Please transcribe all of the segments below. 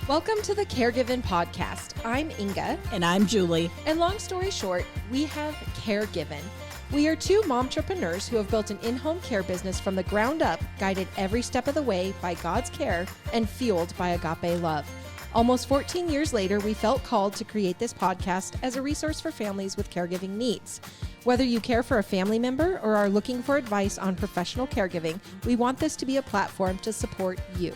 Welcome to the Caregiving Podcast. I'm Inga. And I'm Julie. And long story short, we have Caregiving. We are two momtrepreneurs who have built an in-home care business from the ground up, guided every step of the way by God's care and fueled by agape love. Almost 14 years later, we felt called to create this podcast as a resource for families with caregiving needs. Whether you care for a family member or are looking for advice on professional caregiving, we want this to be a platform to support you.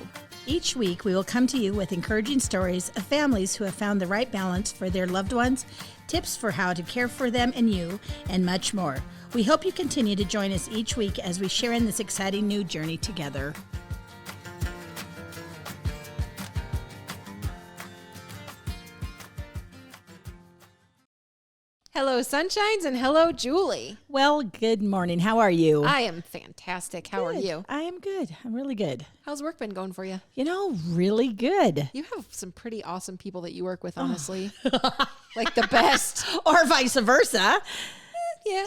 Each week, we will come to you with encouraging stories of families who have found the right balance for their loved ones, tips for how to care for them and you, and much more. We hope you continue to join us each week as we share in this exciting new journey together. Hello, Sunshines, and hello, Julie. Well, good morning. How are you? I am fantastic. How are you? I am good. I'm really good. How's work been going for you? You know, really good. You have some pretty awesome people that you work with, honestly. Like the best. Or vice versa. Yeah.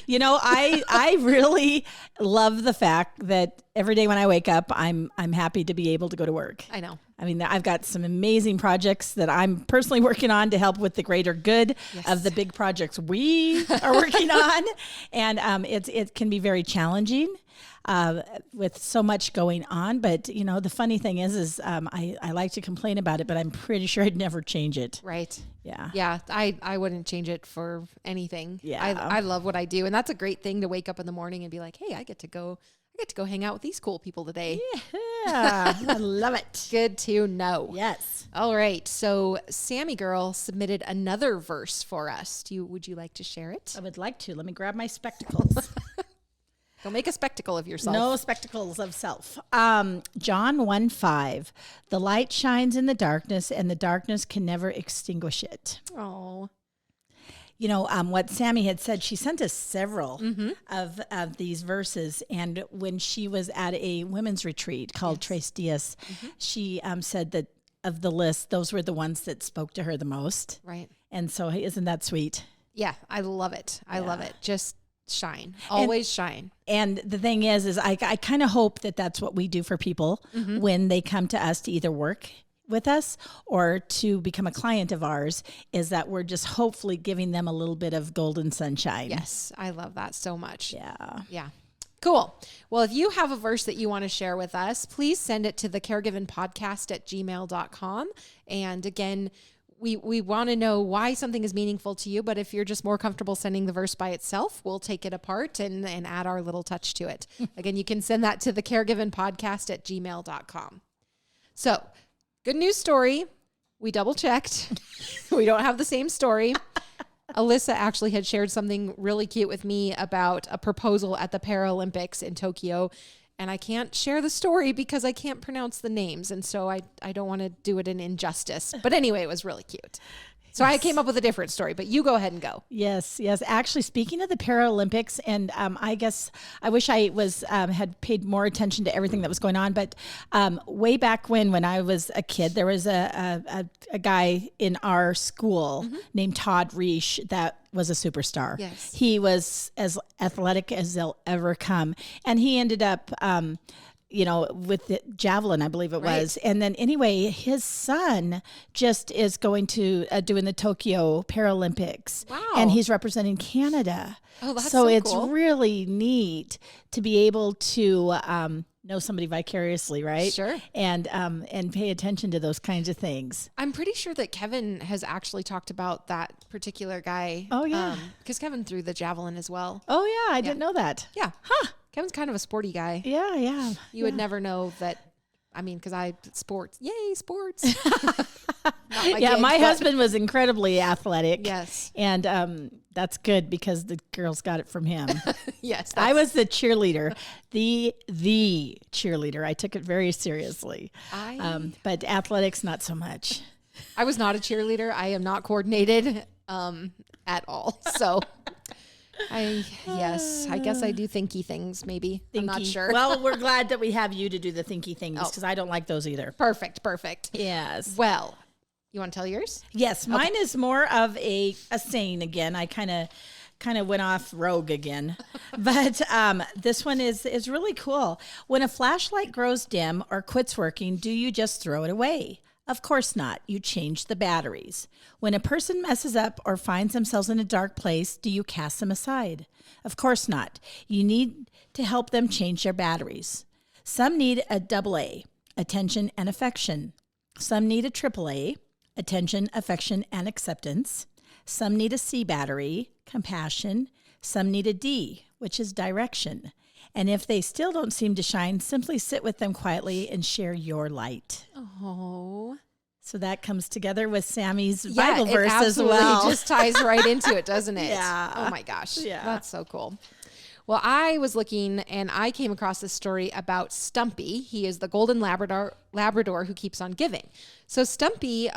You know, I really love the fact that every day when I wake up, I'm happy to be able to go to work. I know. I mean, I've got some amazing projects that I'm personally working on to help with the greater good of the big projects we are working on. And it can be very challenging with so much going on. But, you know, the funny thing is I like to complain about it, but I'm pretty sure I'd never change it. Right. Yeah. Yeah. I wouldn't change it for anything. Yeah. I love what I do. And that's a great thing to wake up in the morning and be like, hey, I get to go hang out with these cool people today. Yeah. I love it. Good to know. Yes. All right. So Sammy Girl submitted another verse for us. Would you like to share it? I would like to. Let me grab my spectacles. Don't make a spectacle of yourself. No spectacles of self. John 1:5. The light shines in the darkness, and the darkness can never extinguish it. Oh. You know, what Sammy had said, she sent us several of these verses. And when she was at a women's retreat called Tres Dias, she said that of the list, those were the ones that spoke to her the most. Right. And so isn't that sweet? Yeah, I love it. I love it. Just shine. Always shine. And the thing is I kind of hope that that's what we do for people when they come to us to either work with us or to become a client of ours, is that we're just hopefully giving them a little bit of golden sunshine. Yes, I love that so much. Yeah. Yeah. Cool. Well, if you have a verse that you want to share with us, please send it to the caregivingpodcast@gmail.com. And again, we want to know why something is meaningful to you, but if you're just more comfortable sending the verse by itself, we'll take it apart and add our little touch to it. Again, you can send that to the caregivingpodcast@gmail.com. So, good news story. We double checked. We don't have the same story. Alyssa actually had shared something really cute with me about a proposal at the Paralympics in Tokyo. And I can't share the story because I can't pronounce the names. And so I don't want to do it an injustice. But anyway, it was really cute. So I came up with a different story, but you go ahead and go. Yes. Actually, speaking of the Paralympics, and I guess I wish I was had paid more attention to everything that was going on. But way back when I was a kid, there was a guy in our school named Todd Reish that was a superstar. Yes. He was as athletic as they'll ever come, and he ended up with the javelin, I believe it was. And then anyway, his son just is going to doing the Tokyo Paralympics. Wow. And he's representing Canada. Oh, that's so it's cool. really neat to be able to know somebody vicariously, right? Sure. And pay attention to those kinds of things. I'm pretty sure that Kevin has actually talked about that particular guy. Oh, yeah. Because Kevin threw the javelin as well. Oh, yeah. I didn't know that. Yeah. Huh. Kevin's kind of a sporty guy. Yeah. You would never know that. I mean, because sports. Yay, sports. My husband was incredibly athletic. Yes. And that's good because the girls got it from him. Yes. I was the cheerleader, the cheerleader. I took it very seriously. But athletics, not so much. I was not a cheerleader. I am not coordinated at all. So I guess I do thinky things maybe. Thinky. I'm not sure. Well, we're glad that we have you to do the thinky things because I don't like those either. Perfect. Yes. Well, you want to tell yours? Yes. Mine is more of a saying again. I kind of kind of went off rogue again. But this one is really cool. When a flashlight grows dim or quits working, do you just throw it away? Of course not. You change the batteries. When a person messes up or finds themselves in a dark place, do you cast them aside? Of course not. You need to help them change their batteries. Some need a AA, attention and affection. Some need a AAA, attention, affection, and acceptance. Some need a C battery, compassion. Some need a D, which is direction. And if they still don't seem to shine, simply sit with them quietly and share your light. Oh. So that comes together with Sammy's Bible verse as well. It absolutely just ties right into it, doesn't it? Yeah. Oh my gosh. Yeah. That's so cool. Well, I was looking and I came across this story about Stumpy. He is the golden Labrador who keeps on giving. So Stumpy,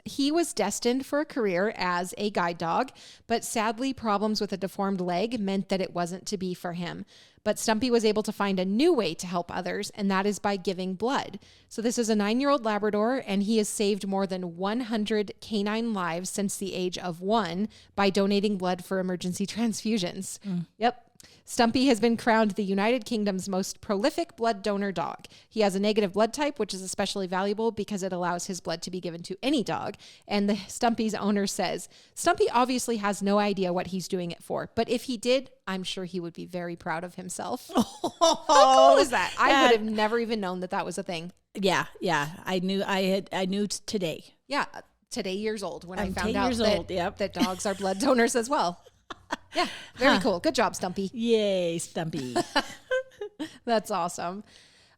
he was destined for a career as a guide dog, but sadly problems with a deformed leg meant that it wasn't to be for him. But Stumpy was able to find a new way to help others, and that is by giving blood. So this is a 9-year-old Labrador, and he has saved more than 100 canine lives since the age of 1 by donating blood for emergency transfusions. Yep. Stumpy has been crowned the United Kingdom's most prolific blood donor dog. He has a negative blood type, which is especially valuable because it allows his blood to be given to any dog. And the Stumpy's owner says, Stumpy obviously has no idea what he's doing it for, but if he did, I'm sure he would be very proud of himself. How cool is that? I would have never even known that that was a thing. Yeah. I knew today. Yeah. Today years old when I found 10 out years old, that dogs are blood donors as well. Yeah, very cool. Good job, Stumpy. Yay, Stumpy. That's awesome.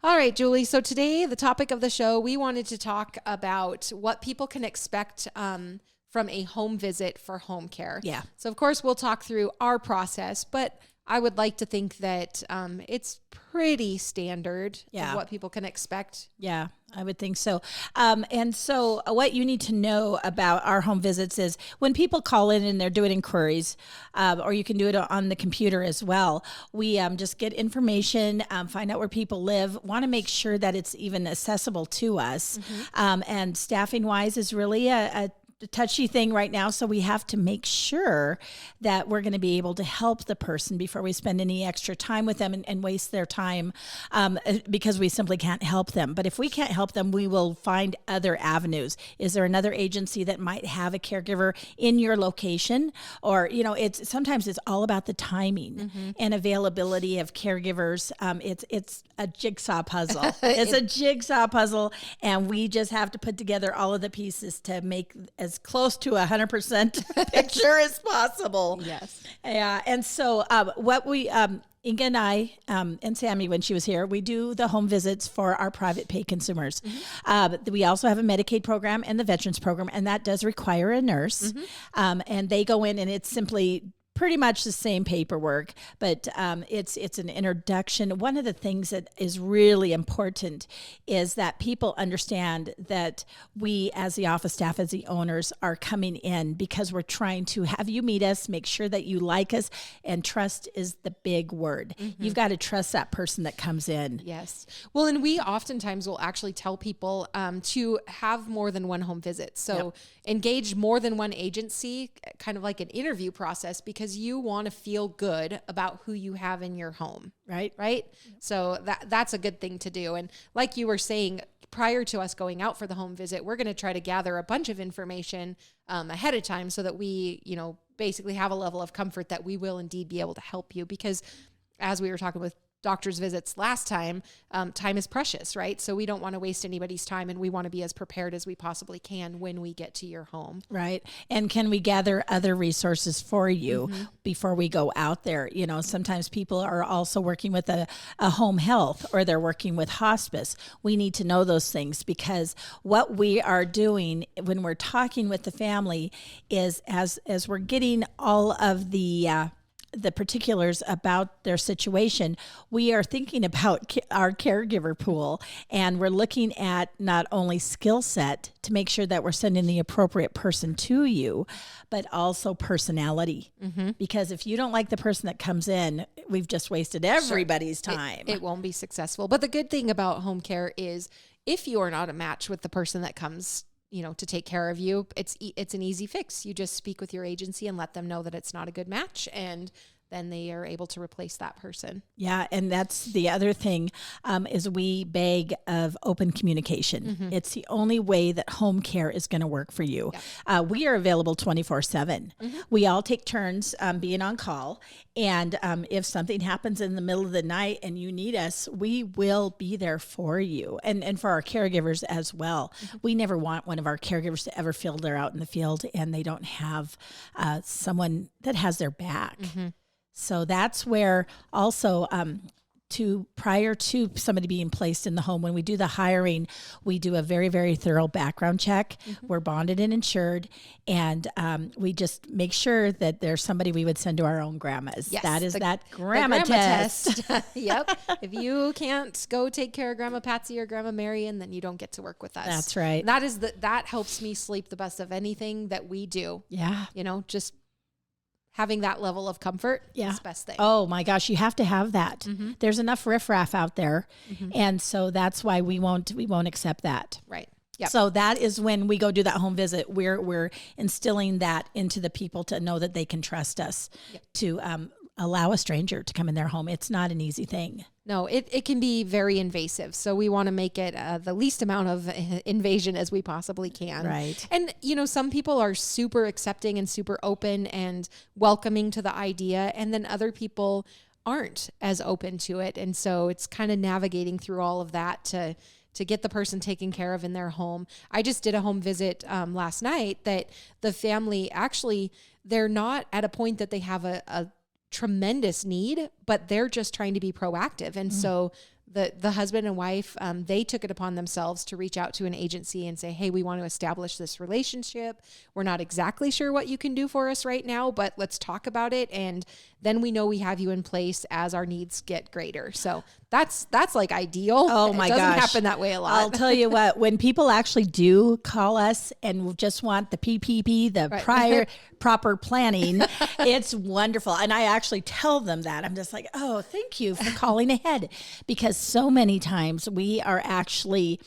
All right, Julie. So today, the topic of the show, we wanted to talk about what people can expect from a home visit for home care. Yeah. So, of course, we'll talk through our process, but I would like to think that it's pretty standard of what people can expect. Yeah, I would think so. And so what you need to know about our home visits is when people call in and they're doing inquiries, or you can do it on the computer as well, we just get information, find out where people live, want to make sure that it's even accessible to us. And staffing wise is really a touchy thing right now. So we have to make sure that we're going to be able to help the person before we spend any extra time with them and waste their time because we simply can't help them. But if we can't help them, we will find other avenues. Is there another agency that might have a caregiver in your location? Or, sometimes it's all about the timing and availability of caregivers. It's a jigsaw puzzle. It's a jigsaw puzzle. And we just have to put together all of the pieces to make as close to 100% picture as possible. Yes. Yeah. And so what we, Inga and I, and Sammy, when she was here, we do the home visits for our private pay consumers. We also have a Medicaid program and the Veterans program, and that does require a nurse. And they go in and it's simply pretty much the same paperwork, but it's an introduction. One of the things that is really important is that people understand that we, as the office staff, as the owners, are coming in because we're trying to have you meet us, make sure that you like us, and trust is the big word. You've got to trust that person that comes in. Yes. Well, and we oftentimes will actually tell people to have more than one home visit. So engage more than one agency, kind of like an interview process, because you want to feel good about who you have in your home. Right. So that's a good thing to do. And like you were saying, prior to us going out for the home visit, we're going to try to gather a bunch of information ahead of time so that we, basically have a level of comfort that we will indeed be able to help you. Because as we were talking with doctor's visits last time, time is precious, right? So we don't want to waste anybody's time, and we want to be as prepared as we possibly can when we get to your home. Right. And can we gather other resources for you before we go out there? Sometimes people are also working with a home health, or they're working with hospice. We need to know those things, because what we are doing when we're talking with the family is as we're getting all of the particulars about their situation, we are thinking about our caregiver pool, and we're looking at not only skill set to make sure that we're sending the appropriate person to you, but also personality. Because if you don't like the person that comes in, we've just wasted everybody's time. It won't be successful. But the good thing about home care is if you are not a match with the person that comes to take care of you. It's an easy fix. You just speak with your agency and let them know that it's not a good match, and then they are able to replace that person. Yeah, and that's the other thing is we beg of open communication. It's the only way that home care is going to work for you. We are available 24/7. We all take turns being on call, and if something happens in the middle of the night and you need us, we will be there for you, and for our caregivers as well. We never want one of our caregivers to ever feel they're out in the field and they don't have someone that has their back. So that's where also prior to somebody being placed in the home, when we do the hiring, we do a very, very thorough background check. We're bonded and insured, and we just make sure that there's somebody we would send to our own grandmas. Yes, that is that grandma test. Yep. If you can't go take care of Grandma Patsy or Grandma Marion, then you don't get to work with us. That's right. That helps me sleep the best of anything that we do. Yeah. Just having that level of comfort is the best thing. Oh my gosh, you have to have that. There's enough riffraff out there. And so that's why we won't accept that. Right. Yep. So that is when we go do that home visit. We're instilling that into the people to know that they can trust us to allow a stranger to come in their home. It's not an easy thing. No, it can be very invasive. So we want to make it the least amount of invasion as we possibly can. Right. And, some people are super accepting and super open and welcoming to the idea. And then other people aren't as open to it. And so it's kind of navigating through all of that to get the person taken care of in their home. I just did a home visit last night that the family actually, they're not at a point that they have a tremendous need, but they're just trying to be proactive. And so the husband and wife, they took it upon themselves to reach out to an agency and say, hey, we want to establish this relationship. We're not exactly sure what you can do for us right now, but let's talk about it. And then we know we have you in place as our needs get greater. So that's like ideal. Oh my gosh. It doesn't happen that way a lot. I'll tell you what, when people actually do call us and just want the PPP, the prior proper planning, it's wonderful. And I actually tell them that. I'm just like, oh, thank you for calling ahead, because so many times we are actually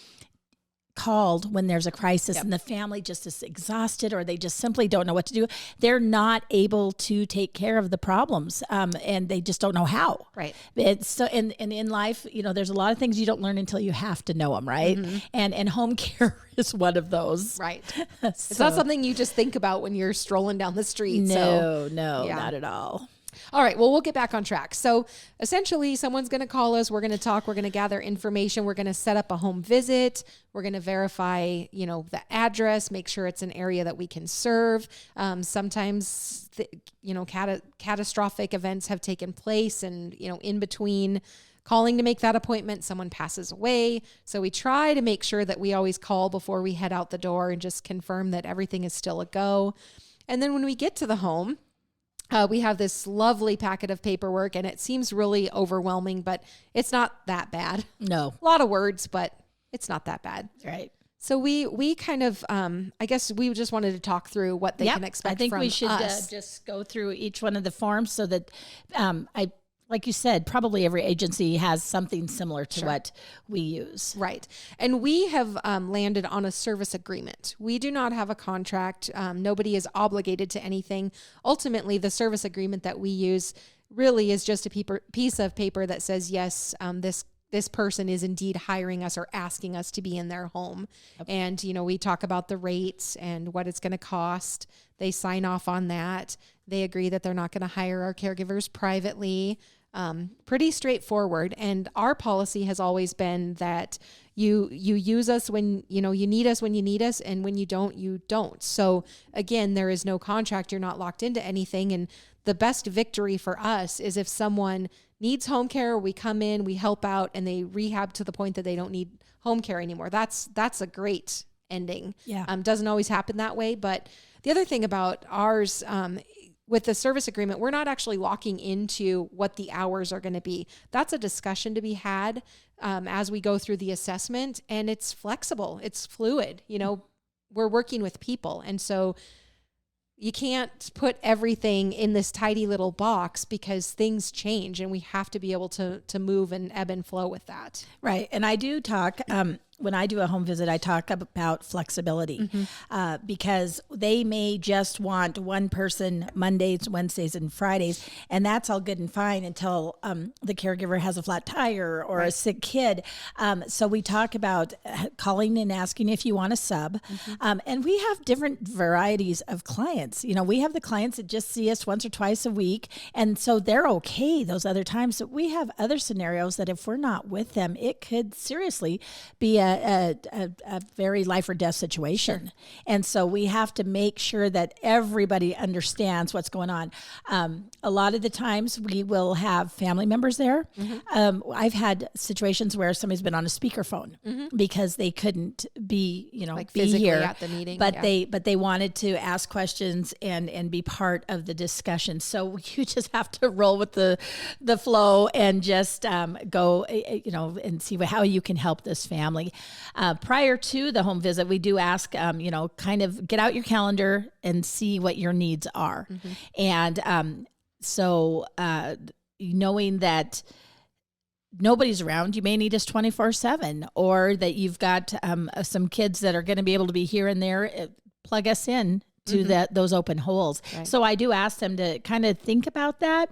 called when there's a crisis and the family just is exhausted, or they just simply don't know what to do. They're not able to take care of the problems, and they just don't know how. Right. It's so, and in life, there's a lot of things you don't learn until you have to know them, right? And home care is one of those. Right. It's not something you just think about when you're strolling down the street. No, not at all. All right. Well, we'll get back on track. So essentially, someone's going to call us. We're going to talk. We're going to gather information. We're going to set up a home visit. We're going to verify, the address, make sure it's an area that we can serve. Sometimes, catastrophic events have taken place, and, in between calling to make that appointment, someone passes away. So we try to make sure that we always call before we head out the door and just confirm that everything is still a go. And then when we get to the home, we have this lovely packet of paperwork, and it seems really overwhelming, but it's not that bad. No. A lot of words, but it's not that bad. Right. So we kind of, I guess we just wanted to talk through what they can expect from us. I think we should just go through each one of the forms so that like you said, probably every agency has something similar to what we use. Right. And we have landed on a service agreement. We do not have a contract. Nobody is obligated to anything. Ultimately, the service agreement that we use really is just a piece of paper that says, yes, this person is indeed hiring us or asking us to be in their home. Yep. And, we talk about the rates and what it's going to cost. They sign off on that. They agree that they're not going to hire our caregivers privately. Pretty straightforward. And our policy has always been that you use us when, you need us when you need us, and when you don't, you don't. So again, there is no contract. You're not locked into anything. And the best victory for us is if someone needs home care, we come in, we help out, and they rehab to the point that they don't need home care anymore. That's a great ending. Yeah. Doesn't always happen that way. But the other thing about ours, with the service agreement, we're not actually locking into what the hours are going to be. That's a discussion to be had as we go through the assessment, and it's flexible. It's fluid. We're working with people. And so you can't put everything in this tidy little box, because things change, and we have to be able to move and ebb and flow with that. Right. And I do talk, when I do a home visit, I talk about flexibility because they may just want one person Mondays, Wednesdays, and Fridays, and that's all good and fine until the caregiver has a flat tire or a sick kid. So we talk about calling and asking if you want a sub, and we have different varieties of clients. You know, we have the clients that just see us once or twice a week, and so they're okay those other times. But we have other scenarios that if we're not with them, it could seriously be a very life or death situation. And so we have to make sure that everybody understands what's going on. A lot of the times we will have family members there. I've had situations where somebody's been on a speakerphone because they couldn't be, like be here at the meeting, but they wanted to ask questions and be part of the discussion. So you just have to roll with the flow and just go, and see how you can help this family. Prior to the home visit, we do ask, kind of get out your calendar and see what your needs are. And so knowing that nobody's around, you may need us 24/7, or that you've got some kids that are going to be able to be here and there, plug us in to those open holes. Right. So I do ask them to kind of think about that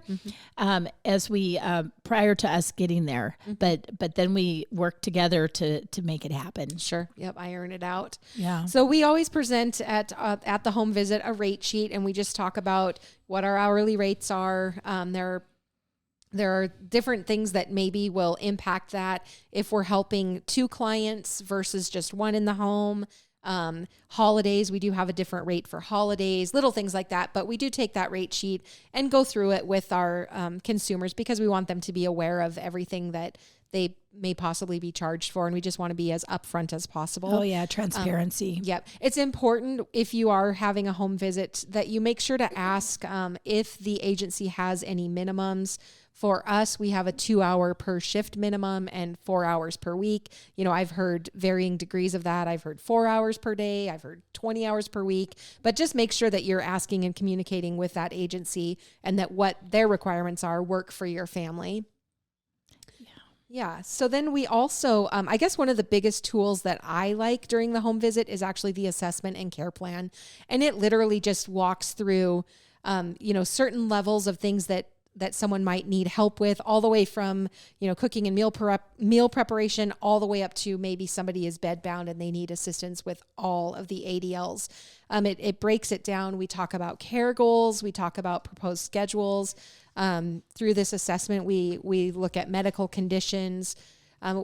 as we prior to us getting there, but then we work together to make it happen. Sure. Yep. Iron it out. Yeah. So we always present at the home visit a rate sheet, and we just talk about what our hourly rates are. There are different things that maybe will impact that if we're helping 2 clients versus just one in the home. Holidays, we do have a different rate for holidays, little things like that. But we do take that rate sheet and go through it with our consumers because we want them to be aware of everything that they may possibly be charged for. And we just want to be as upfront as possible. Oh yeah. Transparency. Yep. It's important if you are having a home visit that you make sure to ask if the agency has any minimums. For us, we have a 2-hour per shift minimum and 4 hours per week. I've heard varying degrees of that. I've heard 4 hours per day. I've heard 20 hours per week, but just make sure that you're asking and communicating with that agency and that what their requirements are work for your family. Yeah. So then we also, I guess one of the biggest tools that I like during the home visit is actually the assessment and care plan. And it literally just walks through, certain levels of things that someone might need help with, all the way from, cooking and meal preparation, all the way up to maybe somebody is bedbound and they need assistance with all of the ADLs. It breaks it down. We talk about care goals. We talk about proposed schedules. Through this assessment, we look at medical conditions.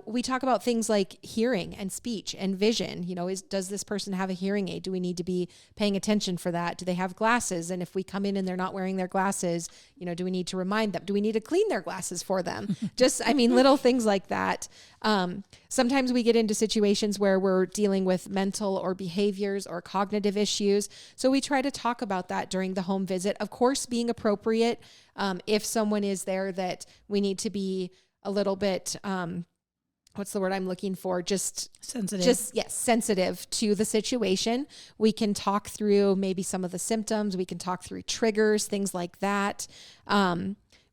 We talk about things like hearing and speech and vision. Does this person have a hearing aid? Do we need to be paying attention for that? Do they have glasses? And if we come in and they're not wearing their glasses, do we need to remind them? Do we need to clean their glasses for them? Little things like that. Sometimes we get into situations where we're dealing with mental or behaviors or cognitive issues. So we try to talk about that during the home visit. Of course, being appropriate. If someone is there that we need to be a little bit, what's the word I'm looking for? Just sensitive. Sensitive to the situation. We can talk through maybe some of the symptoms. We can talk through triggers, things like that.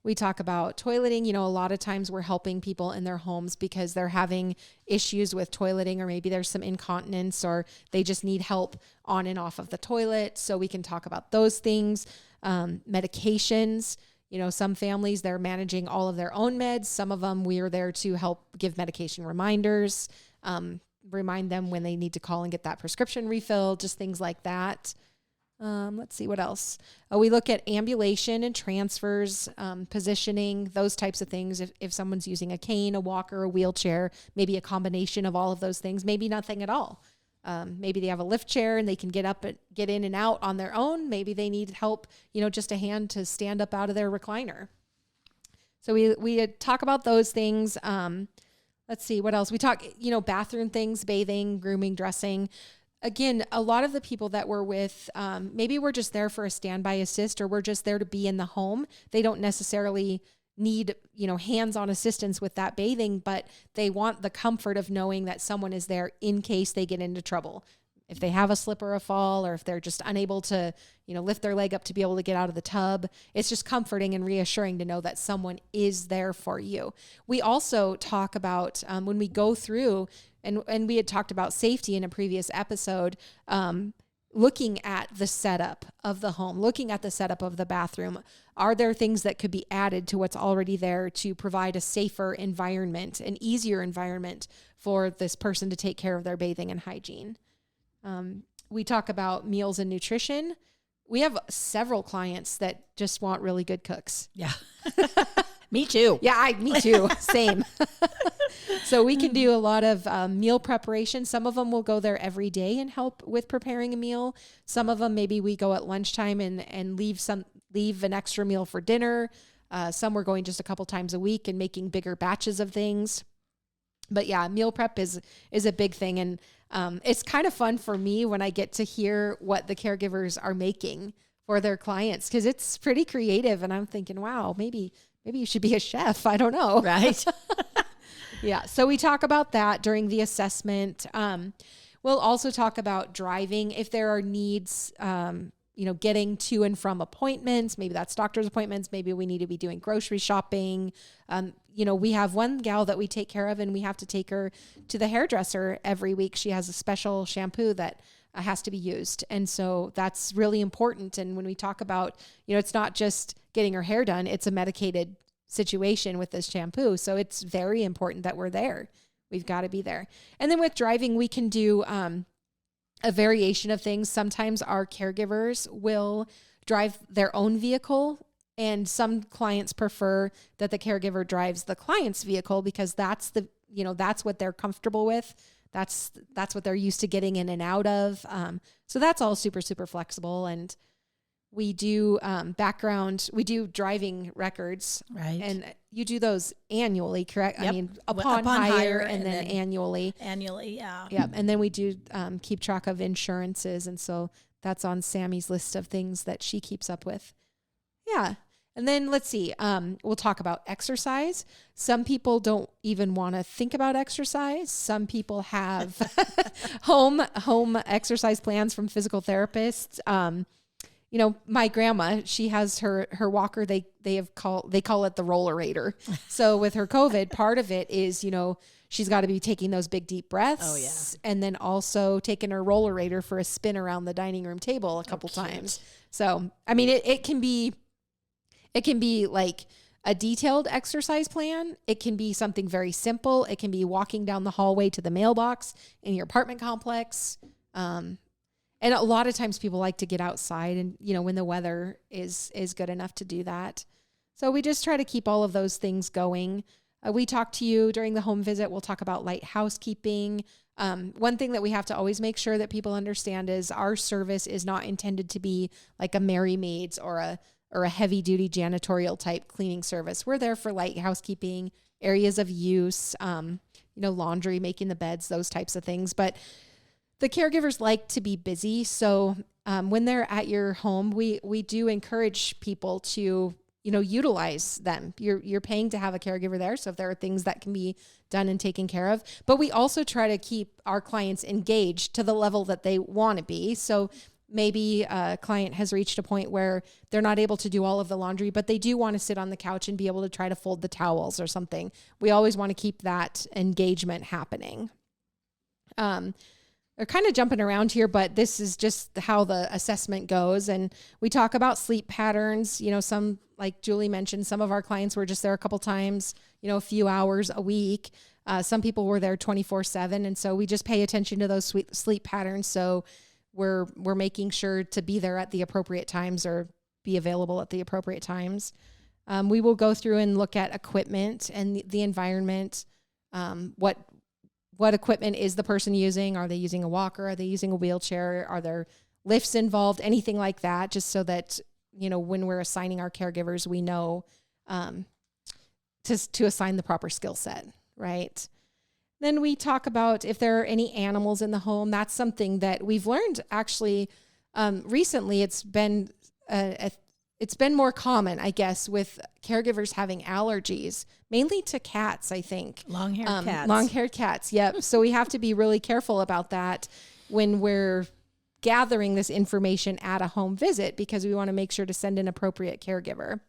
We talk about toileting. A lot of times we're helping people in their homes because they're having issues with toileting, or maybe there's some incontinence, or they just need help on and off of the toilet. So we can talk about those things. Medications. Some families, they're managing all of their own meds. Some of them, we are there to help give medication reminders, remind them when they need to call and get that prescription refilled, just things like that. Let's see what else. We look at ambulation and transfers, positioning, those types of things. If someone's using a cane, a walker, a wheelchair, maybe a combination of all of those things, maybe nothing at all. Maybe they have a lift chair and they can get up and get in and out on their own. Maybe they need help, just a hand to stand up out of their recliner. So we talk about those things. Let's see what else. We talk, bathroom things, bathing, grooming, dressing. Again, a lot of the people that we're with, maybe we're just there for a standby assist, or we're just there to be in the home. They don't necessarily need, hands-on assistance with that bathing, but they want the comfort of knowing that someone is there in case they get into trouble. If they have a slip or a fall, or if they're just unable to, lift their leg up to be able to get out of the tub, it's just comforting and reassuring to know that someone is there for you. We also talk about when we go through And we had talked about safety in a previous episode, looking at the setup of the home, looking at the setup of the bathroom. Are there things that could be added to what's already there to provide a safer environment, an easier environment for this person to take care of their bathing and hygiene? We talk about meals and nutrition. We have several clients that just want really good cooks. Yeah. Me too. Yeah, me too. Same. So we can do a lot of meal preparation. Some of them will go there every day and help with preparing a meal. Some of them, maybe we go at lunchtime and leave an extra meal for dinner. Some we're going just a couple times a week and making bigger batches of things. But yeah, meal prep is a big thing. And it's kind of fun for me when I get to hear what the caregivers are making for their clients, because it's pretty creative. And I'm thinking, wow, maybe you should be a chef. I don't know. Right. Yeah. So we talk about that during the assessment. We'll also talk about driving if there are needs, getting to and from appointments. Maybe that's doctor's appointments. Maybe we need to be doing grocery shopping. We have one gal that we take care of, and we have to take her to the hairdresser every week. She has a special shampoo that has to be used. And so that's really important. And when we talk about, it's not just getting her hair done, it's a medicated situation with this shampoo. So it's very important that we're there. We've got to be there. And then with driving, we can do a variation of things. Sometimes our caregivers will drive their own vehicle, and some clients prefer that the caregiver drives the client's vehicle because that's that's what they're comfortable with. That's what they're used to getting in and out of. So that's all super, super flexible. And we do we do driving records. Right. And you do those annually, correct? Yep. I mean, upon hire and then annually. Annually, yeah. Yeah. And then we do keep track of insurances. And so that's on Sammy's list of things that she keeps up with. Yeah. And then let's see, we'll talk about exercise. Some people don't even want to think about exercise. Some people have home exercise plans from physical therapists. My grandma, she has her walker. They call it the rollerator. So with her COVID, part of it is, she's got to be taking those big deep breaths. Oh yeah. And then also taking her rollerator for a spin around the dining room table a couple times. So, I mean, it can be like a detailed exercise plan. It can be something very simple. It can be walking down the hallway to the mailbox in your apartment complex. And a lot of times people like to get outside and, when the weather is good enough to do that. So we just try to keep all of those things going. We talk to you during the home visit. We'll talk about light housekeeping. One thing that we have to always make sure that people understand is our service is not intended to be like a Mary Maids or a heavy duty janitorial type cleaning service. We're there for light housekeeping, areas of use, laundry, making the beds, those types of things. But the caregivers like to be busy. So when they're at your home, we do encourage people to, utilize them. You're paying to have a caregiver there. So if there are things that can be done and taken care of, but we also try to keep our clients engaged to the level that they want to be. So maybe a client has reached a point where they're not able to do all of the laundry, but they do want to sit on the couch and be able to try to fold the towels or something. We always want to keep that engagement happening. They're kind of jumping around here, but this is just how the assessment goes. And we talk about sleep patterns. Some, like Julie mentioned, some of our clients were just there a couple times, a few hours a week. Some people were there 24/7. And so we just pay attention to those sleep patterns. So we're making sure to be there at the appropriate times or be available at the appropriate times. We will go through and look at equipment and the environment. What equipment is the person using? Are they using a walker? Are they using a wheelchair? Are there lifts involved? Anything like that, just so that, when we're assigning our caregivers, we know to assign the proper skill set, right? Then we talk about if there are any animals in the home. That's something that we've learned actually recently. It's been more common, I guess, with caregivers having allergies, mainly to cats, I think. Long-haired cats. Long-haired cats, yep. So we have to be really careful about that when we're gathering this information at a home visit, because we want to make sure to send an appropriate caregiver.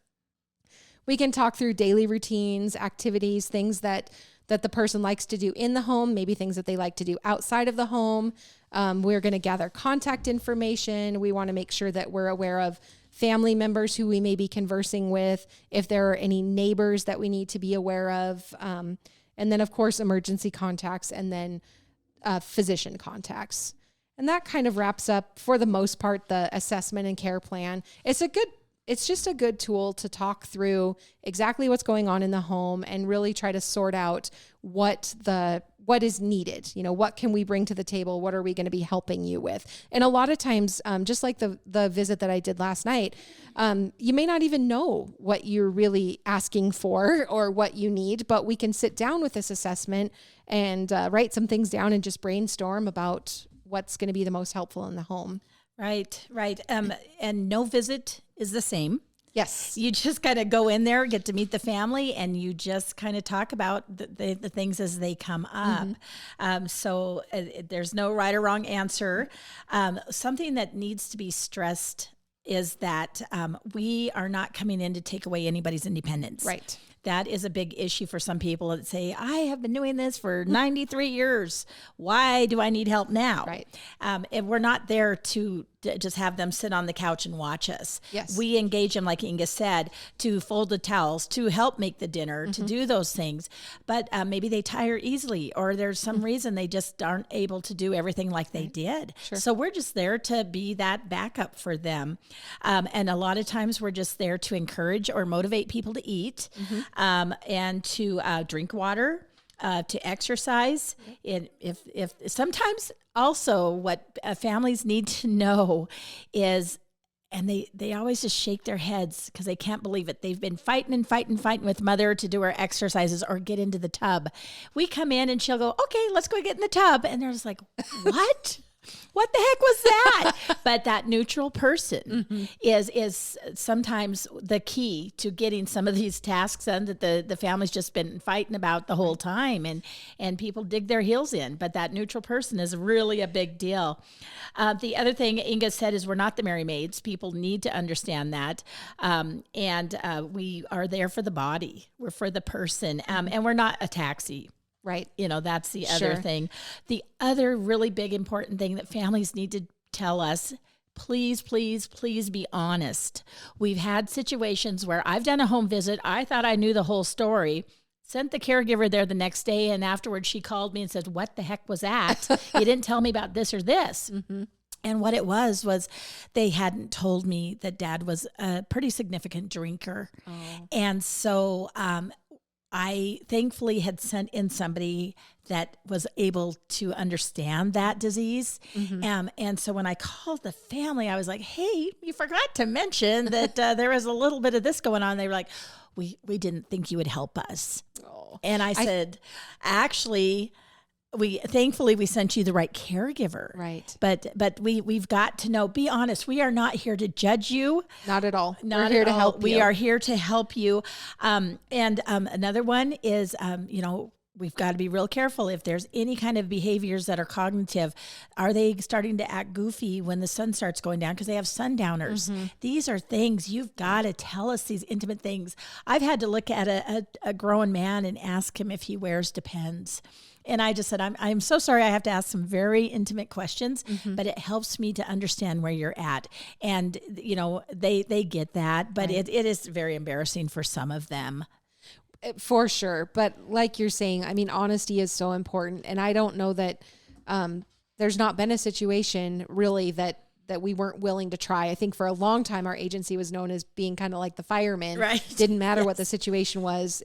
We can talk through daily routines, activities, things that that the person likes to do in the home, maybe things that they like to do outside of the home. We're going to gather contact information. We want to make sure that we're aware of family members who we may be conversing with, if there are any neighbors that we need to be aware of. And then, of course, emergency contacts, and then physician contacts. And that kind of wraps up, for the most part, the assessment and care plan. It's just a good tool to talk through exactly what's going on in the home and really try to sort out what is needed. What can we bring to the table? What are we going to be helping you with? And a lot of times, just like the visit that I did last night, you may not even know what you're really asking for or what you need, but we can sit down with this assessment and write some things down and just brainstorm about what's going to be the most helpful in the home. Right. And no visit is the same. Yes. You just kind of go in there, get to meet the family, and you just kind of talk about the things as they come up. So there's no right or wrong answer. Something that needs to be stressed is that we are not coming in to take away anybody's independence. Right. That is a big issue for some people that say, I have been doing this for 93 years. Why do I need help now? Right. And we're not there to just have them sit on the couch and watch us. Yes. We engage them, like Inga said, to fold the towels, to help make the dinner, to do those things. But maybe they tire easily, or there's some reason they just aren't able to do everything like they did. Sure. So we're just there to be that backup for them. And a lot of times we're just there to encourage or motivate people to eat, and to drink water, to exercise. If sometimes also what families need to know is, and they always just shake their heads because they can't believe it. They've been fighting with mother to do her exercises or get into the tub. We come in and she'll go, okay, let's go get in the tub. And they're just like, what? What the heck was that? But that neutral person is sometimes the key to getting some of these tasks done that the family's just been fighting about the whole time, and people dig their heels in. But that neutral person is really a big deal. The other thing Inga said is we're not the Merry Maids. People need to understand that. And we are there for the body. We're for the person. And we're not a taxi. Right. That's the other thing. The other really big important thing that families need to tell us, please, please, please be honest. We've had situations where I've done a home visit. I thought I knew the whole story. Sent the caregiver there the next day, and afterwards she called me and said, what the heck was that? You didn't tell me about this or this. And what it was they hadn't told me that Dad was a pretty significant drinker. And so I thankfully had sent in somebody that was able to understand that disease. And so when I called the family, I was like, hey, you forgot to mention that there was a little bit of this going on. They were like, we didn't think you would help us. And I said, actually, thankfully we sent you the right caregiver. Right. But we've got to know, be honest, we are not here to judge you. Not at all. We're here to help you. We are here to help you. And another one is, we've got to be real careful. If there's any kind of behaviors that are cognitive, are they starting to act goofy when the sun starts going down because they have sundowners? These are things you've got to tell us, these intimate things. I've had to look at a grown man and ask him if he wears Depends. And I just said, I'm so sorry I have to ask some very intimate questions, but it helps me to understand where you're at. And, they get that, but it is very embarrassing for some of them. For sure. But like you're saying, honesty is so important. And I don't know that there's not been a situation really that we weren't willing to try. I think for a long time, our agency was known as being kind of like the firemen. Right. Didn't matter what the situation was,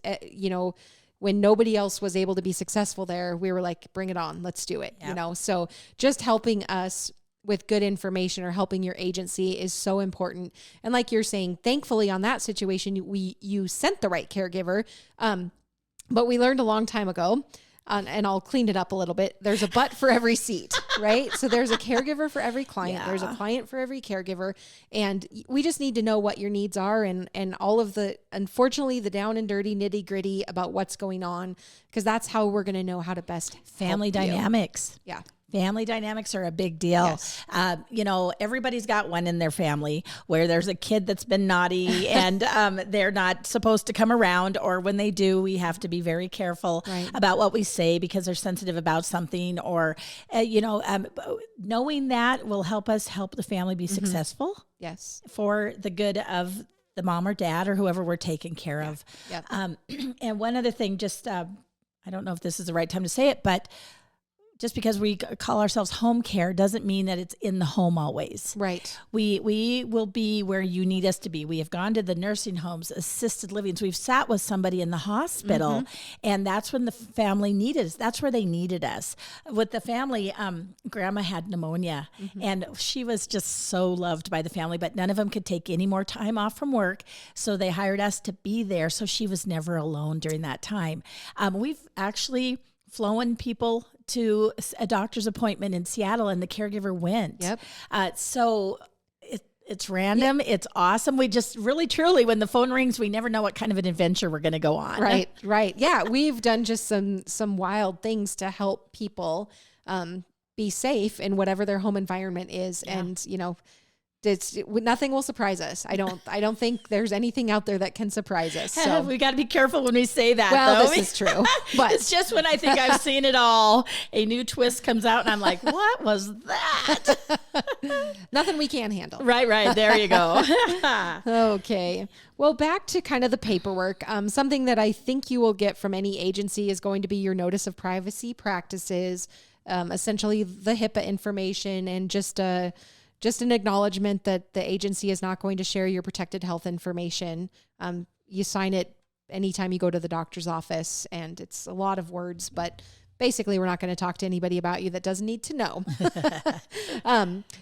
when nobody else was able to be successful there, we were like, bring it on, let's do it. Yep. So just helping us with good information or helping your agency is so important. And like you're saying, thankfully on that situation, you sent the right caregiver. But we learned a long time ago, and I'll clean it up a little bit. There's a butt for every seat, right? So there's a caregiver for every client. Yeah. There's a client for every caregiver. And we just need to know what your needs are and all of unfortunately, the down and dirty nitty gritty about what's going on, because that's how we're going to know how to best family dynamics. Yeah. Family dynamics are a big deal. Yes. Everybody's got one in their family where there's a kid that's been naughty and they're not supposed to come around, or when they do, we have to be very careful about what we say because they're sensitive about something, or, knowing that will help us help the family be successful. Yes. For the good of the mom or dad or whoever we're taking care of. Yep. And one other thing, I don't know if this is the right time to say it, but just because we call ourselves home care doesn't mean that it's in the home always. Right. We will be where you need us to be. We have gone to the nursing homes, assisted livings. We've sat with somebody in the hospital, and that's when the family needed us. That's where they needed us. With the family, Grandma had pneumonia, and she was just so loved by the family, but none of them could take any more time off from work, so they hired us to be there, so she was never alone during that time. We've actually flown people to a doctor's appointment in Seattle, and the caregiver went. Yep. So it's random. Yep. It's awesome. We just really, truly, when the phone rings, we never know what kind of an adventure we're going to go on. Right. Yeah. We've done just some wild things to help people be safe in whatever their home environment is. Yeah. And, nothing will surprise us. I don't think there's anything out there that can surprise us. So we got to be careful when we say that. Well, though. This is true, but it's just when I think I've seen it all, a new twist comes out, and I'm like, "What was that?" Nothing we can't handle. Right. There you go. Okay. Well, back to kind of the paperwork. Something that I think you will get from any agency is going to be your notice of privacy practices, essentially the HIPAA information, and just an acknowledgement that the agency is not going to share your protected health information. You sign it anytime you go to the doctor's office, and it's a lot of words, but basically we're not going to talk to anybody about you that doesn't need to know.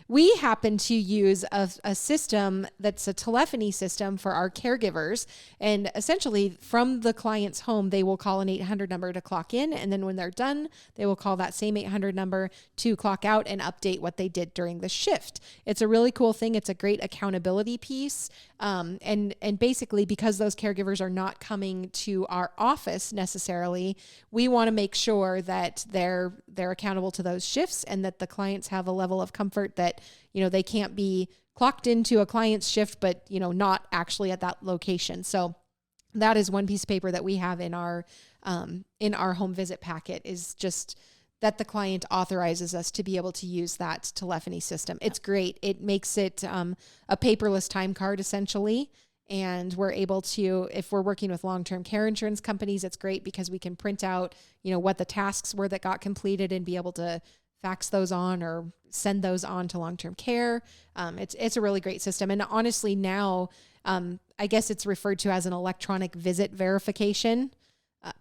We happen to use a system that's a telephony system for our caregivers. And essentially from the client's home, they will call an 800 number to clock in. And then when they're done, they will call that same 800 number to clock out and update what they did during the shift. It's a really cool thing. It's a great accountability piece. And basically because those caregivers are not coming to our office necessarily, we want to make sure that they're accountable to those shifts, and that the clients have a level of comfort that, they can't be clocked into a client's shift, but, not actually at that location. So that is one piece of paper that we have in our home visit packet, is just that the client authorizes us to be able to use that telephony system. It's great. It makes it a paperless time card essentially. And we're able to, if we're working with long-term care insurance companies, it's great because we can print out, what the tasks were that got completed and be able to fax those on or send those on to long-term care. It's a really great system. And honestly, now, I guess it's referred to as an electronic visit verification.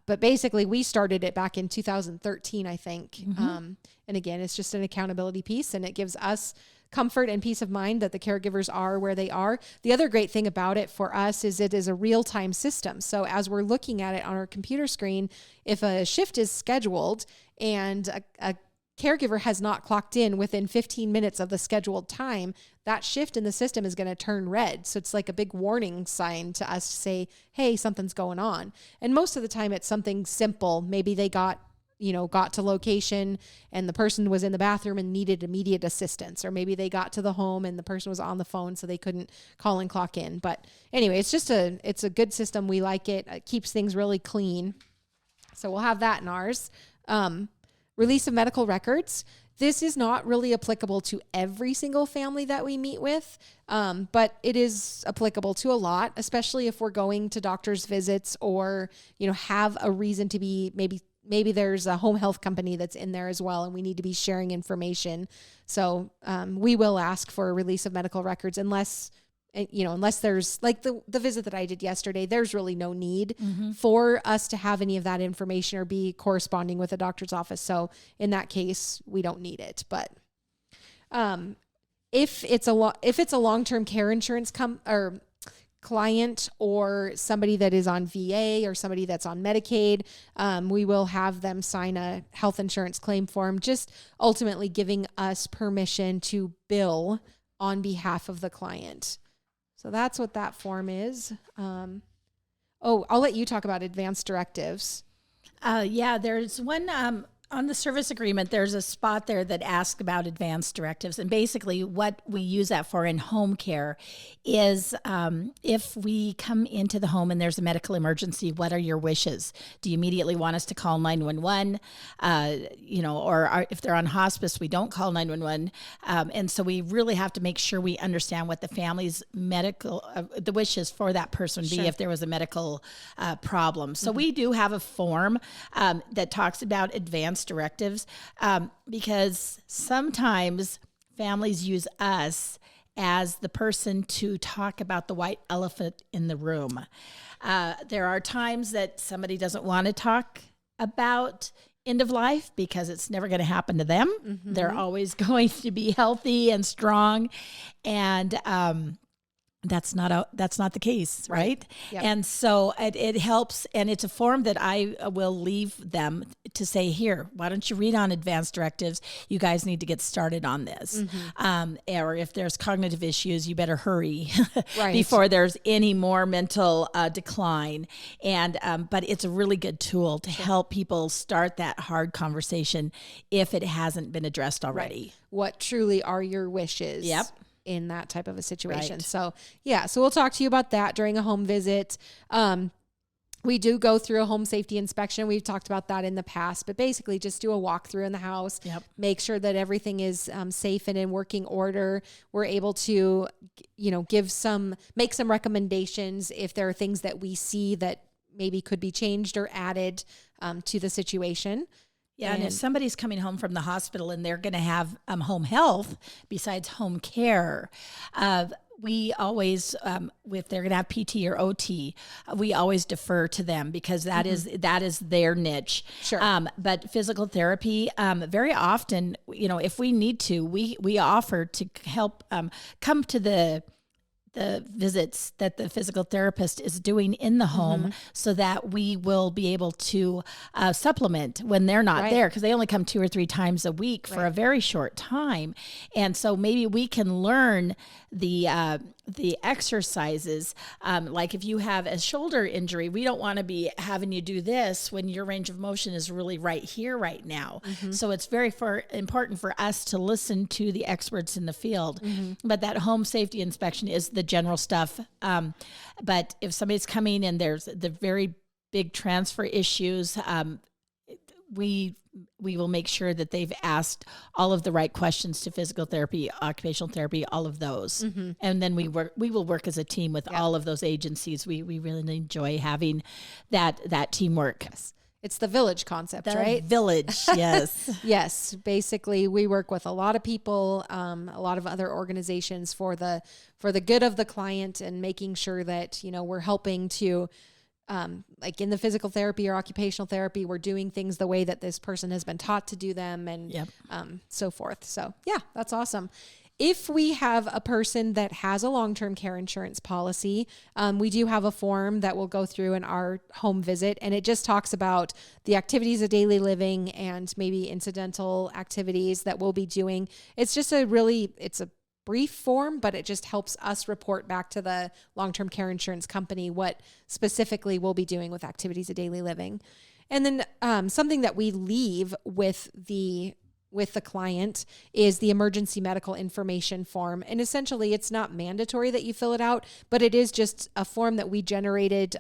But basically we started it back in 2013, I think. And again, it's just an accountability piece, and it gives us comfort and peace of mind that the caregivers are where they are. The other great thing about it for us is it is a real-time system. So as we're looking at it on our computer screen, if a shift is scheduled and a caregiver has not clocked in within 15 minutes of the scheduled time, that shift in the system is going to turn red. So it's like a big warning sign to us to say, hey, something's going on. And most of the time it's something simple. Maybe they got to location and the person was in the bathroom and needed immediate assistance, or maybe they got to the home and the person was on the phone so they couldn't call and clock in. But anyway, it's a good system. We like it. It keeps things really clean. So we'll have that in ours. Release of medical records. This is not really applicable to every single family that we meet with, but it is applicable to a lot, especially if we're going to doctor's visits or, have a reason to be, maybe there's a home health company that's in there as well, and we need to be sharing information. So we will ask for a release of medical records unless there's like the visit that I did yesterday, there's really no need for us to have any of that information or be corresponding with a doctor's office. So in that case, we don't need it. But if it's a long-term care insurance client or somebody that is on VA or somebody that's on Medicaid, we will have them sign a health insurance claim form, just ultimately giving us permission to bill on behalf of the client. So that's what that form is. I'll let you talk about advanced directives. There's one on the service agreement, there's a spot there that asks about advanced directives. And basically what we use that for in home care is if we come into the home and there's a medical emergency, what are your wishes? Do you immediately want us to call 911? If they're on hospice, we don't call 911. And so we really have to make sure we understand what the family's medical, the wishes for that person would be if there was a medical problem. So we do have a form that talks about advanced directives because sometimes families use us as the person to talk about the white elephant in the room. There are times that somebody doesn't want to talk about end of life because it's never going to happen to them. Mm-hmm. They're always going to be healthy and strong, and that's not the case, right? Yep. And so it helps, and it's a form that I will leave them to say, here, why don't you read on advanced directives? You guys need to get started on this. Mm-hmm. Or if there's cognitive issues, you better hurry before there's any more mental decline. And but it's a really good tool to help people start that hard conversation if it hasn't been addressed already. Right. What truly are your wishes? Yep. In that type of a situation. Right. So we'll talk to you about that during a home visit. We do go through a home safety inspection. We've talked about that in the past, but basically just do a walkthrough in the house, make sure that everything is safe and in working order. We're able to, make some recommendations if there are things that we see that maybe could be changed or added to the situation. Yeah, and if somebody's coming home from the hospital and they're going to have home health besides home care, we always, if they're going to have PT or OT, we always defer to them because that is their niche. Sure. But physical therapy, very often, if we need to, we offer to help come to the visits that the physical therapist is doing in the home so that we will be able to supplement when they're not there, because they only come 2 or 3 times a week for a very short time. And so maybe we can learn the exercises. Like if you have a shoulder injury, we don't want to be having you do this when your range of motion is really right here right now. Mm-hmm. So it's very important for us to listen to the experts in the field. Mm-hmm. But that home safety inspection is the general stuff. But if somebody's coming and there's the very big transfer issues, we will make sure that they've asked all of the right questions to physical therapy, occupational therapy, all of those. Mm-hmm. And then we will work as a team with all of those agencies. We really enjoy having that teamwork. Yes. It's the village concept, right? Village, yes. Yes. Basically, we work with a lot of people, a lot of other organizations for the good of the client and making sure that, we're helping to, like in the physical therapy or occupational therapy, we're doing things the way that this person has been taught to do them and so forth. So that's awesome. If we have a person that has a long-term care insurance policy, we do have a form that we'll go through in our home visit, and it just talks about the activities of daily living and maybe incidental activities that we'll be doing. It's just it's a brief form, but it just helps us report back to the long-term care insurance company what specifically we'll be doing with activities of daily living. And then something that we leave with the client is the emergency medical information form. And essentially it's not mandatory that you fill it out, but it is just a form that we generated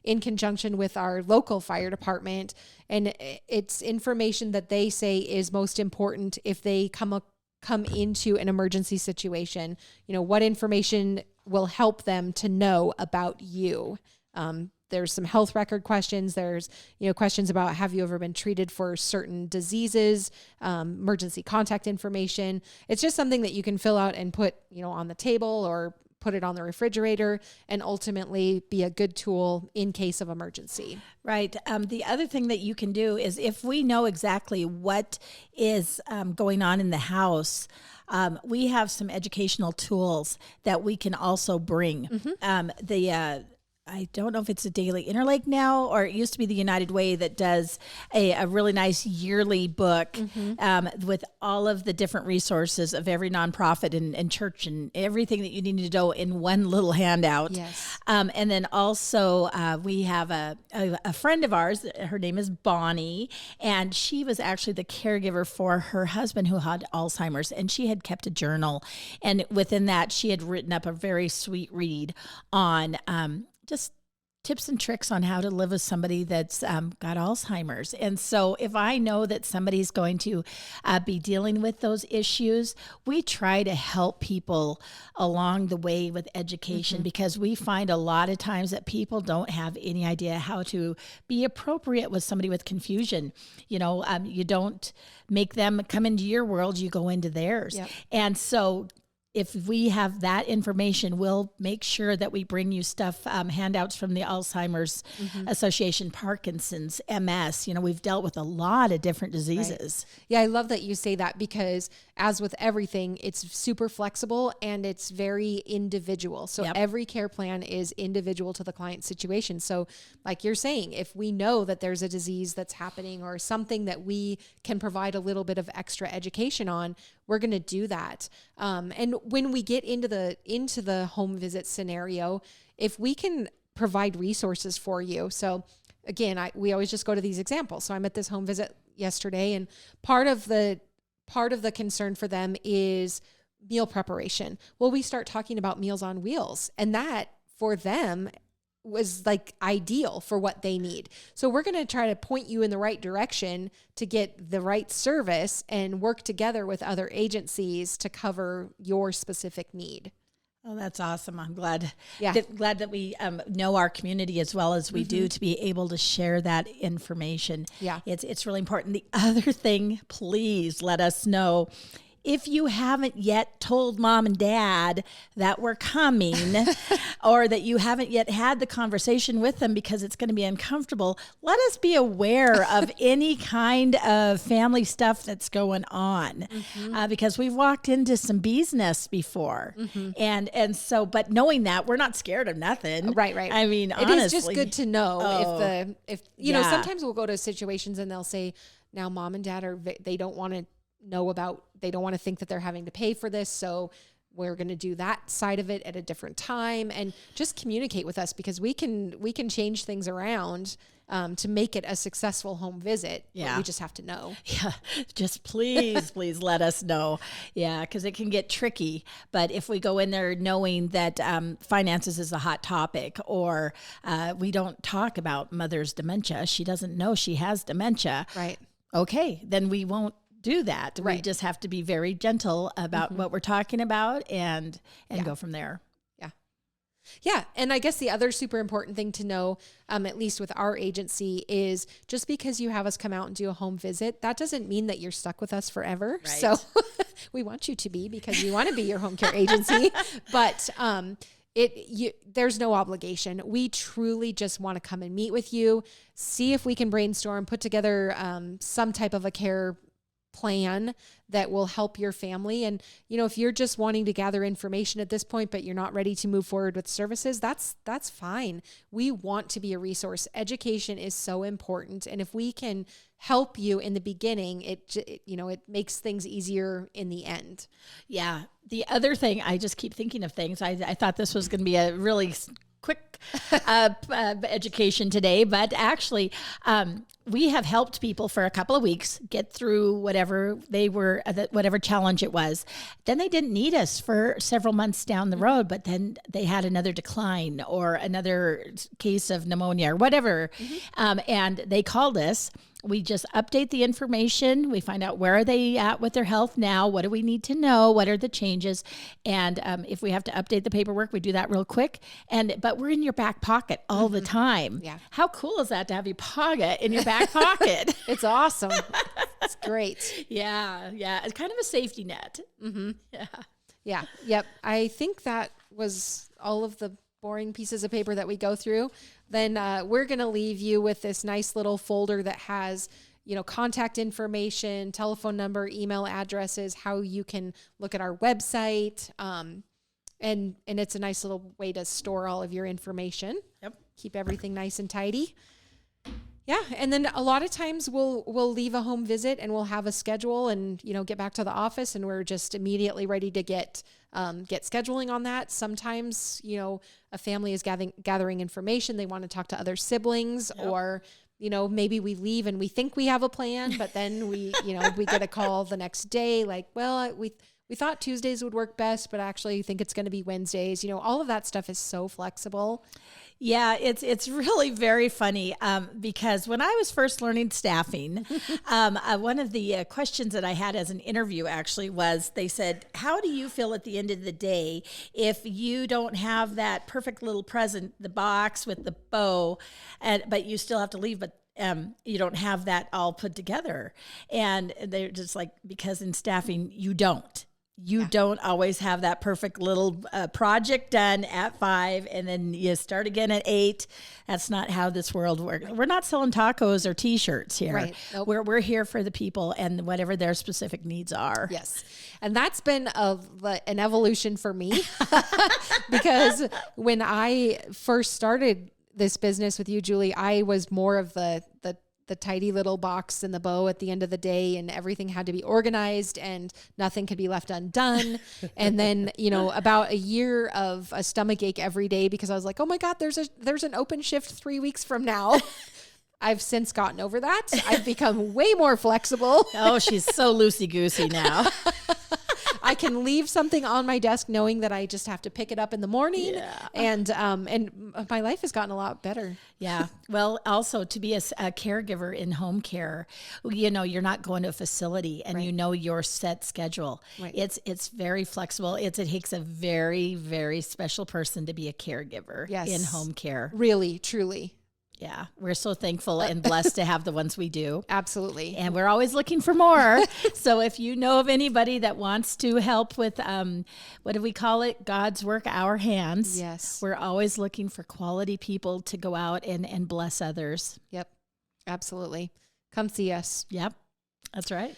in conjunction with our local fire department. And it's information that they say is most important if they come into an emergency situation. What information will help them to know about you. There's some health record questions. There's, questions about, have you ever been treated for certain diseases, emergency contact information. It's just something that you can fill out and put, on the table or put it on the refrigerator and ultimately be a good tool in case of emergency. Right. The other thing that you can do is if we know exactly what is going on in the house, we have some educational tools that we can also bring. Mm-hmm. I don't know if it's a Daily Interlake now, or it used to be the United Way that does a really nice yearly book with all of the different resources of every nonprofit and church and everything that you need to know in one little handout. Yes. And then also we have a friend of ours, her name is Bonnie, and she was actually the caregiver for her husband who had Alzheimer's, and she had kept a journal. And within that, she had written up a very sweet read on just tips and tricks on how to live with somebody that's got Alzheimer's. And so if I know that somebody's going to be dealing with those issues, we try to help people along the way with education, because we find a lot of times that people don't have any idea how to be appropriate with somebody with confusion. You know, you don't make them come into your world, you go into theirs. Yep. And so if we have that information, we'll make sure that we bring you stuff, handouts from the Alzheimer's Association, Parkinson's, MS. You know, we've dealt with a lot of different diseases. Right. Yeah, I love that you say that, because as with everything, it's super flexible and it's very individual. So every care plan is individual to the client's situation. So like you're saying, if we know that there's a disease that's happening or something that we can provide a little bit of extra education on, we're going to do that. And when we get into the home visit scenario, if we can provide resources for you. So again, we always just go to these examples. So I'm at this home visit yesterday, and part of the concern for them is meal preparation. Well, we start talking about Meals on Wheels, and that for them was like ideal for what they need. So we're going to try to point you in the right direction to get the right service and work together with other agencies to cover your specific need. Oh, that's awesome. I'm glad that we know our community as well as we do, to be able to share that information. Yeah. It's really important. The other thing, please let us know if you haven't yet told mom and dad that we're coming, or that you haven't yet had the conversation with them because it's going to be uncomfortable, let us be aware of any kind of family stuff that's going on, because we've walked into some bees nests before. And so, but knowing that, we're not scared of nothing. Right. I mean, it honestly, is just good to know if you know, sometimes we'll go to situations and they'll say, now mom and dad they don't want to they don't want to think that they're having to pay for this. So we're going to do that side of it at a different time, and just communicate with us, because we can change things around to make it a successful home visit. Yeah. We just have to know. Yeah. Just please let us know. Yeah. Cause it can get tricky, but if we go in there knowing that, finances is a hot topic, or, we don't talk about mother's dementia, she doesn't know she has dementia. Right. Okay. Then we won't do that. Right. We just have to be very gentle about what we're talking about and go from there. Yeah. And I guess the other super important thing to know, at least with our agency, is just because you have us come out and do a home visit, that doesn't mean that you're stuck with us forever. Right. So we want you to be, because we want to be your home care agency, but, there's no obligation. We truly just want to come and meet with you, see if we can brainstorm, put together, some type of a care plan that will help your family. And, you know, if you're just wanting to gather information at this point, but you're not ready to move forward with services, that's fine. We want to be a resource. Education is so important. And if we can help you in the beginning, it makes things easier in the end. Yeah. The other thing, I just keep thinking of things. I thought this was going to be a really quick education today, but actually, we have helped people for a couple of weeks get through whatever whatever challenge it was. Then they didn't need us for several months down the road, but then they had another decline or another case of pneumonia or whatever. And they called us. We just update the information. We find out where are they at with their health now. What do we need to know? What are the changes? And if we have to update the paperwork, we do that real quick. But we're in your back pocket all the time. Yeah. How cool is that to have your Paga in your back pocket? It's awesome. It's great. Yeah. It's kind of a safety net. Yeah. Yep. I think that was all of the boring pieces of paper that we go through. Then we're going to leave you with this nice little folder that has, contact information, telephone number, email addresses, how you can look at our website, And it's a nice little way to store all of your information. Yep. Keep everything nice and tidy. Yeah. And then a lot of times we'll leave a home visit and we'll have a schedule and, get back to the office and we're just immediately ready to get scheduling on that. Sometimes, a family is gathering information. They want to talk to other siblings. Yep. Or, maybe we leave and we think we have a plan, but then we get a call the next day, like, well, we thought Tuesdays would work best, but actually think it's going to be Wednesdays. All of that stuff is so flexible. Yeah, it's really very funny because when I was first learning staffing, one of the questions that I had as an interview actually was, they said, how do you feel at the end of the day if you don't have that perfect little present, the box with the bow, but you still have to leave, but you don't have that all put together? And they're just like, because in staffing, you don't. You don't always have that perfect little project done at 5 and then you start again at 8. That's not how this world works. We're not selling tacos or T-shirts here. Right. Nope. We're here for the people and whatever their specific needs are. Yes. And that's been an evolution for me because when I first started this business with you, Julie, I was more of the tidy little box and the bow at the end of the day, and everything had to be organized and nothing could be left undone. And then, about a year of a stomach ache every day because I was like, oh my God, there's an open shift 3 weeks from now. I've since gotten over that. I've become way more flexible. Oh, she's so loosey-goosey now. I can leave something on my desk knowing that I just have to pick it up in the morning. Yeah. And my life has gotten a lot better. Yeah. Well, also to be a caregiver in home care, you're not going to a facility and right. Your set schedule. Right. It's very flexible. It takes a very, very special person to be a caregiver in home care. Really, truly. Yeah, we're so thankful and blessed to have the ones we do. Absolutely. And we're always looking for more. So if you know of anybody that wants to help with, what do we call it? God's work, our hands. Yes. We're always looking for quality people to go out and bless others. Yep. Absolutely. Come see us. Yep. That's right.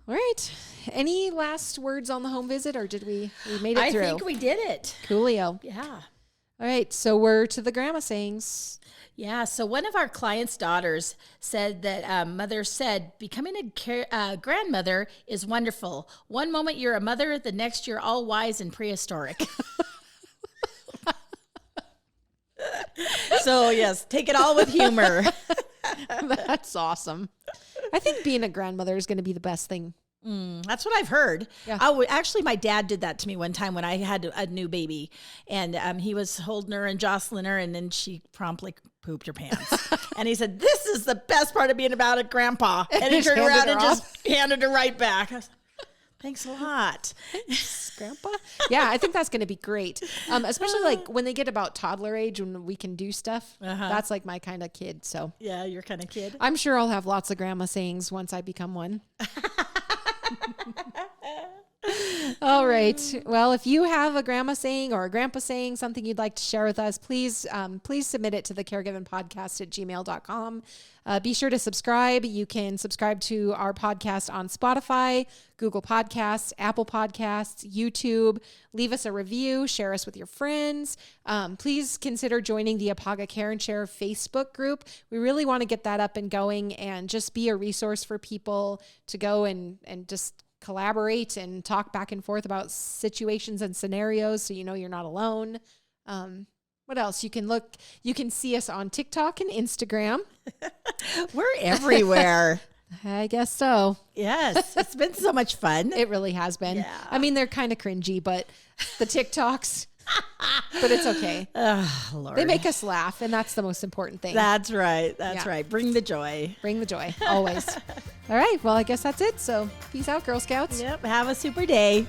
All right. Any last words on the home visit, or did we made it through? I think we did it. Coolio. Yeah. All right. So we're to the grandma sayings. Yeah, so one of our clients' daughters said that mother said, becoming a grandmother is wonderful. One moment you're a mother, the next you're all wise and prehistoric. So yes, take it all with humor. That's awesome. I think being a grandmother is going to be the best thing. That's what I've heard. Yeah. Oh, actually, my dad did that to me one time when I had a new baby, and he was holding her and jostling her, and then she promptly pooped her pants. And he said, "This is the best part of being about a grandpa." And he turned around and just handed her right back. I was, thanks a lot. Thanks, Grandpa. Yeah, I think that's going to be great. Especially like when they get about toddler age, when we can do stuff. That's like my kind of kid. So yeah, your kind of kid. I'm sure I'll have lots of grandma sayings once I become one. All right. Well, if you have a grandma saying or a grandpa saying, something you'd like to share with us, please submit it to the caregivenpodcast@gmail.com. Be sure to subscribe. You can subscribe to our podcast on Spotify, Google Podcasts, Apple Podcasts, YouTube. Leave us a review. Share us with your friends. Please consider joining the Apaga Care and Share Facebook group. We really want to get that up and going and just be a resource for people to go and just collaborate and talk back and forth about situations and scenarios so you're not alone. What else? You can see us on TikTok and Instagram. We're everywhere. I guess so. Yes. It's been so much fun. It really has been. Yeah. I mean, they're kind of cringy, but the TikToks, but it's okay. Oh, Lord. They make us laugh, and that's the most important thing. That's right. That's right. Bring the joy. Bring the joy, always. All right. Well, I guess that's it. So peace out, Girl Scouts. Yep. Have a super day.